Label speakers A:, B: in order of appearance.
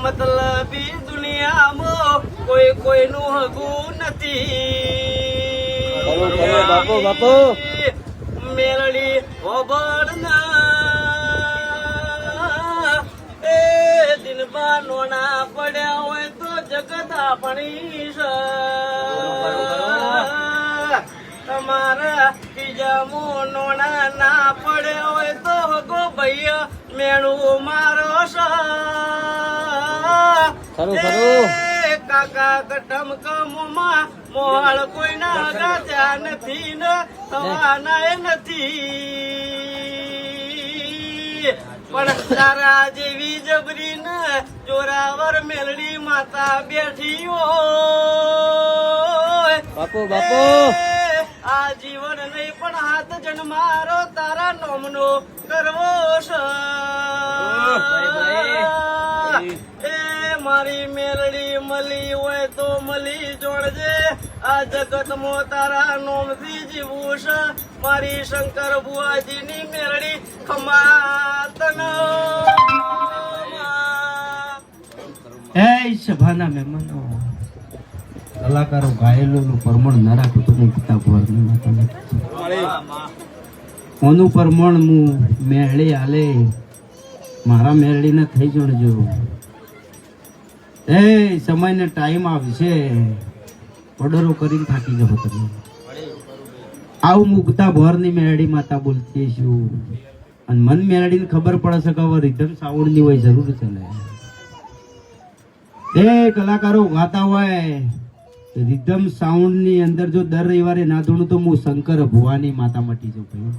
A: મતલબી દુનિયામાં કોઈ કોઈનું હગું નથી.
B: બાપુ બાપુ
A: મેલડી હોબળના એ દિનબા નોણા પડ્યા હોય તો જગત આપણી છે. તમારા બીજામો નોણા ના પડ્યા હોય તો હગો ભાઈ મેળું મારો છે. કાકા કટમ કમમાં મોહાળ કોઈના ગાત્યા નથી ને થવાના નથી. પણ તારા જેવી જબરી ને જોરાવર મેલડી માતા બેઠી હોય.
B: બાપુ બાપુ
A: આ જીવન નહીં પણ હાથ જન્મારો તારા નોમનો કરવો છે. મારી મેલડી મળી હોય તો મળી જોડજે. આ જગતમાં તારા નોમથી જીવું છે. મારી શંકર બુઆજીની મેલડી ખમાતન.
B: એ સભાના મહેમાનો કલાકારો ઘાયલોનું પરમણ ના રાખું તો નહીં પિતા ભોરની માતા ઓનું પરમણ હું મેળી હાલે મારા મેળીને થઈ જણજો. એ સમયને ટાઈમ આવશે ઓર્ડરો કરીને થાકી જવો તમે. આવું મુકતા ભોરની મેળડી માતા બોલતી છું અને મન મેળડીને ખબર પડે છે કે હવે રિધમ સાઉન્ડની હોય જરૂર છે ને. એ કલાકારો ગાતા હોય રિધમ સાઉન્ડ ની અંદર જો દર રવિવારે ના ધોણું તો હું શંકર ભુવાની માતા મટી જાઉં ભાઈ.